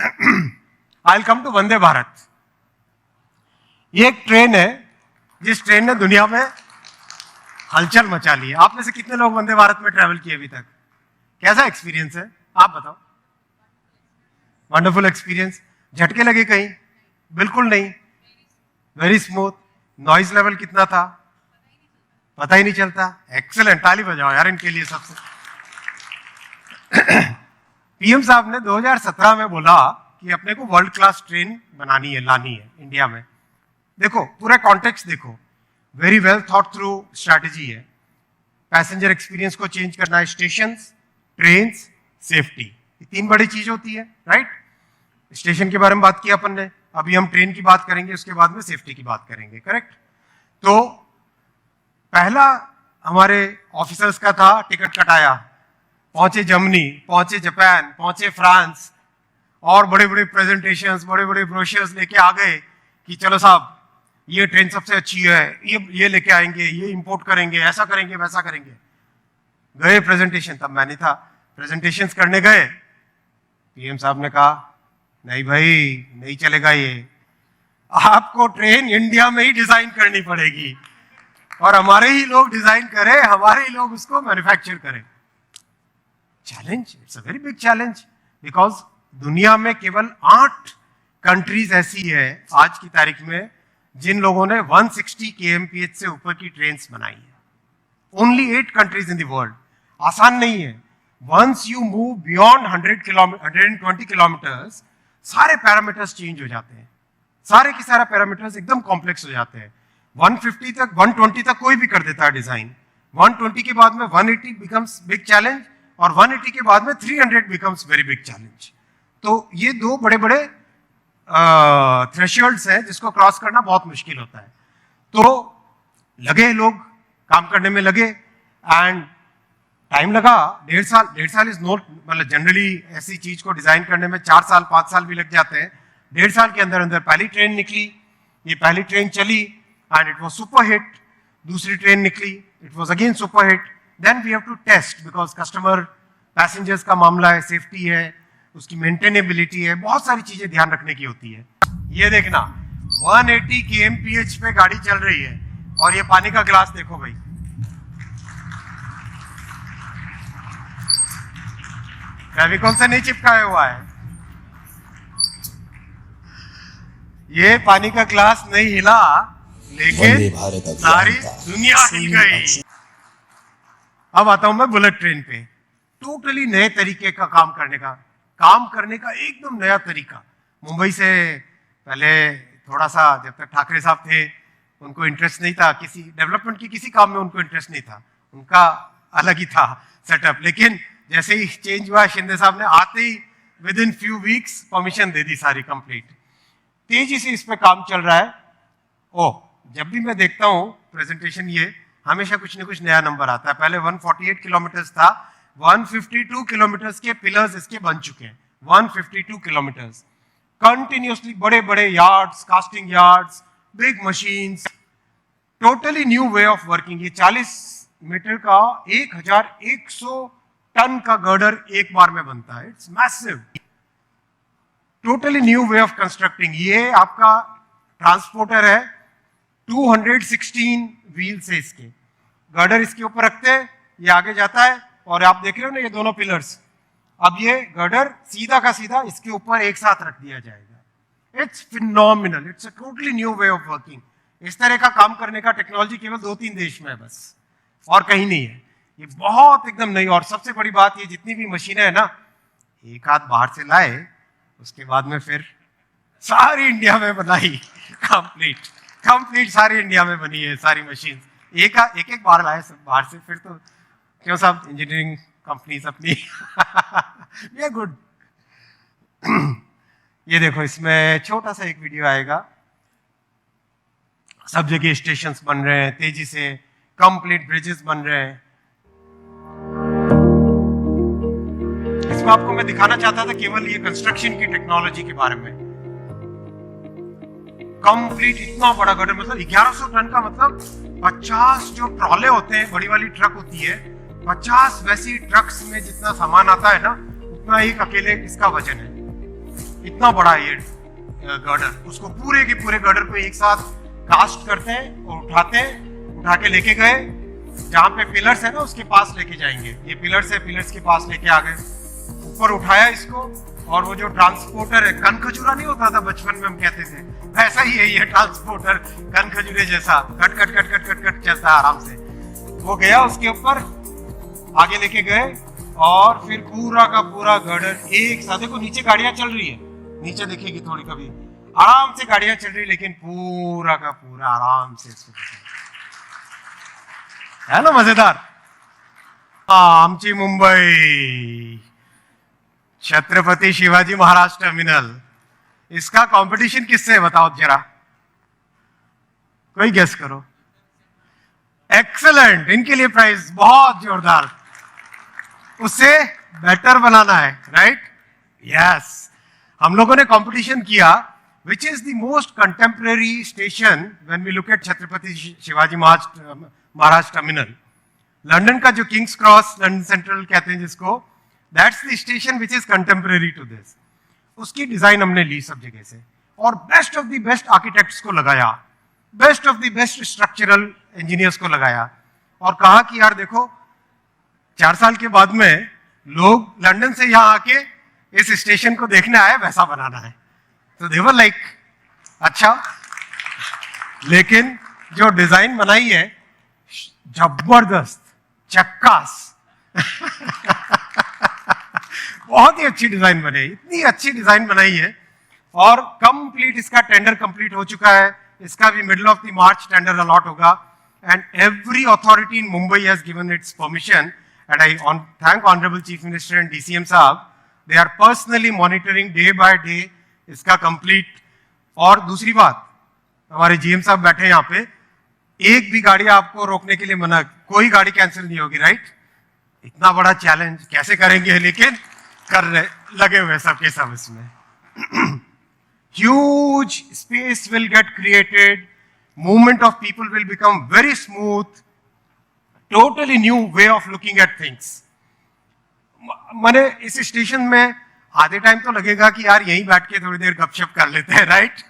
I will come to Vande Bharat. ये एक train है जिस ट्रेन ने दुनिया में हलचल मचा ली है। आप में से कितने लोग वंदे भारत में ट्रेवल किए अभी तक? कैसा एक्सपीरियंस है आप बताओ? Wonderful experience. झटके लगे कहीं? बिल्कुल नहीं, वेरी स्मूथ। नॉइज लेवल कितना था? पता ही नहीं चलता। एक्सीलेंट, ताली बजाओ यार इनके लिए सबसे। पीएम साहब ने 2017 में बोला कि अपने को वर्ल्ड क्लास ट्रेन बनानी है, लानी है इंडिया में। देखो पूरा कॉन्टेक्स्ट देखो, very well thought through strategy है। पैसेंजर एक्सपीरियंस को चेंज करना है, स्टेशंस, ट्रेन्स, सेफ्टी, ये तीन बड़ी चीज होती है, राइट? स्टेशन के बारे में बात किया अपन ने, अभी हम ट्रेन की बात करेंगे, उसके बाद में सेफ्टी की बात करेंगे, करेक्ट? तो पहला हमारे ऑफिसर्स का था, टिकट कटाया, पहुंचे जर्मनी, पहुंचे जापान, पहुंचे फ्रांस, और बड़े बड़े प्रेजेंटेशंस, बड़े बड़े ब्रोशर्स लेके आ गए कि चलो साहब ये ट्रेन सबसे अच्छी है, ये लेके आएंगे, ये इंपोर्ट करेंगे, ऐसा करेंगे, वैसा करेंगे। गए प्रेजेंटेशन, तब मैं नहीं था, प्रेजेंटेशंस करने गए, पीएम साहब ने कहा नहीं भाई नहीं चलेगा, ये आपको ट्रेन इंडिया में ही डिजाइन करनी पड़ेगी और हमारे ही लोग डिजाइन करें, हमारे ही लोग उसको मैन्युफैक्चर करें। Challenge, it's a very big challenge, because दुनिया में केवल 8 कंट्रीज ऐसी है आज की तारीख में जिन लोगों ने 160 kmph से ऊपर की ट्रेन्स बनाई है। Only 8 countries in the world. आसान नहीं है। Once you move beyond 120 kilometres, सारे पैरामीटर्स चेंज हो जाते हैं, सारे के सारे पैरामीटर्स एकदम कॉम्प्लेक्स हो जाते हैं। 150 तक, 120 तक कोई भी कर देता है डिजाइन, 120 के बाद में 180 बिकम्स बिग चैलेंज, और 180 के बाद में 300 बिकम्स वेरी बिग चैलेंज। तो ये दो बड़े बड़े थ्रेशोल्ड्स हैं जिसको क्रॉस करना बहुत मुश्किल होता है। तो लगे लोग काम करने में, लगे, एंड टाइम लगा, 1.5 साल इज नॉट, मतलब जनरली ऐसी चीज को डिजाइन करने में 4 साल 5 साल भी लग जाते हैं। 1.5 साल के अंदर अंदर पहली ट्रेन निकली, ये पहली ट्रेन चली and it was super hit. दूसरी ट्रेन निकली, it was again super hit. Then we have to test, because customer passengers का मामला है, सेफ्टी है, उसकी मेंटेनेबिलिटी है, बहुत सारी चीजें ध्यान रखने की होती है। ये देखना 180 kmph पे गाड़ी चल रही है, और ये पानी का ग्लास देखो भाई, फेविकोल से नहीं चिपकाया हुआ है, ये पानी का ग्लास नहीं हिला, लेकिन सारी दुनिया हिल गई। अब आता हूं मैं बुलेट ट्रेन पे। टोटली नए तरीके का काम करने का एकदम नया तरीका। मुंबई से पहले थोड़ा सा, जब तक ठाकरे साहब थे, उनको इंटरेस्ट नहीं था किसी डेवलपमेंट की, किसी काम में उनको इंटरेस्ट नहीं था, उनका अलग ही था सेटअप। लेकिन जैसे ही चेंज हुआ, शिंदे साहब ने आते ही with in few weeks permission दे दी सारी कंप्लीट। तेजी से इस पे काम चल रहा है। ओह, जब भी मैं देखता हूँ प्रेजेंटेशन, ये हमेशा कुछ न कुछ नया नंबर आता है। पहले 148 किलोमीटर था, 152 किलोमीटर के पिलर्स इसके बन चुके हैं। 152 किलोमीटर कंटिन्यूसली, बड़े बड़े yards, casting yards, big machines, totally new way of working. ये 40 मीटर का 1100 टन का गर्डर एक बार में बनता है। It's massive, totally new way of constructing. ये आपका ट्रांसपोर्टर है, 216 व्हील्स है इसके, गर्डर इसके ऊपर रखते हैं, ये आगे जाता है, और आप देख रहे हो ना ये दोनों पिलर्स, अब ये गर्डर सीधा का सीधा इसके ऊपर एक साथ रख दिया जाएगा। It's phenomenal, it's a totally new way of working. इस तरह का काम करने का टेक्नोलॉजी केवल 2-3 देश में है बस, और कहीं नहीं है। ये बहुत एकदम नई, और सबसे बड़ी बात, ये जितनी भी मशीनें है ना, एक हाथ बाहर से लाए, उसके बाद में फिर सारी इंडिया में बनाई, कंप्लीट सारी इंडिया में बनी है सारी मशीन। एक बार लाए सब बाहर से, फिर तो क्यों साहब इंजीनियरिंग कंपनीज अपनी ये गुड। ये देखो, इसमें छोटा सा एक वीडियो आएगा। सब जगह स्टेशंस बन रहे हैं तेजी से, कंप्लीट ब्रिजेस बन रहे हैं। इसमें आपको मैं दिखाना चाहता था केवल ये कंस्ट्रक्शन की टेक्नोलॉजी के बारे में। कंप्लीट इतना बड़ा गर्डर, मतलब 1100 टन का, मतलब 50 जो ट्रॉले होते हैं, बड़ी वाली ट्रक होती है, 50 वैसी ट्रक्स में जितना सामान आता है ना, उतना एक अकेले इसका वजन है। इतना इतना बड़ा ये गर्डर, उसको पूरे के पूरे गर्डर को एक साथ कास्ट करते हैं और उठा के लेके गए जहां पे पिलर्स है ना उसके पास लेके जाएंगे। ये पिलर्स है, पिलर्स के पास लेके आ गए, ऊपर उठाया इसको, और वो जो ट्रांसपोर्टर है, कन खजूरा नहीं होता था बचपन में हम कहते थे, वैसा ही है ये ट्रांसपोर्टर, कन खजूरे जैसा cut cut cut cut cut cut चलता है आराम से। वो गया उसके ऊपर, आगे लेके गए, और फिर पूरा का पूरा गर्डर एक साथ, देखो नीचे गाड़ियां चल रही है, नीचे दिखेगी थोड़ी कभी, आराम से गाड़ियां चल रही, लेकिन पूरा का पूरा आराम से है ना मजेदार। आमची मुंबई, छत्रपति शिवाजी महाराज टर्मिनल, इसका कंपटीशन किससे है बताओ जरा, कोई गेस करो। एक्सेलेंट, इनके लिए प्राइज बहुत जोरदार। उससे बेटर बनाना है, राइट? यस, हम लोगों ने कंपटीशन किया which is the most contemporary station when we look at Chhatrapati Shivaji Maharaj terminal. London का जो किंग्स क्रॉस, लंदन सेंट्रल कहते हैं जिसको, that's the station which is contemporary to this. उसकी डिजाइन हमने ली सब जगह से, और best of the best architects को लगाया, best of the best structural engineers को लगाया, और कहा कि यार देखो 4 साल के बाद में लोग लंदन से यहाँ आके इस स्टेशन को देखने आए, वैसा बनाना है। तो दे वर लाइक अच्छा, लेकिन जो डिजाइन बनाई है जबरदस्त, चक्कास बहुत ही अच्छी डिजाइन बनी, इतनी अच्छी डिजाइन बनाई है, और कंप्लीट इसका टेंडर कंप्लीट हो चुका है, इसका भी middle of the March tender allot होगा, and every authority in Mumbai has given its permission, and I thank honourable chief minister and DCM साहब, they are personally monitoring day by day इसका complete. और दूसरी बात, हमारे जीएम साहब बैठे यहाँ पे, एक भी गाड़ी आपको रोकने के लिए मना, कोई गाड़ी कैंसिल नहीं होगी, राइट? इतना बड़ा चैलेंज कैसे करेंगे, लेकिन कर रहे, लगे हुए सबके सब इसमें। Huge space will get created, movement of people will become very smooth, totally new way of looking at things. मैंने इस स्टेशन में आधे टाइम तो लगेगा कि यार यहीं बैठ के थोड़ी देर गपशप कर लेते हैं, राइट?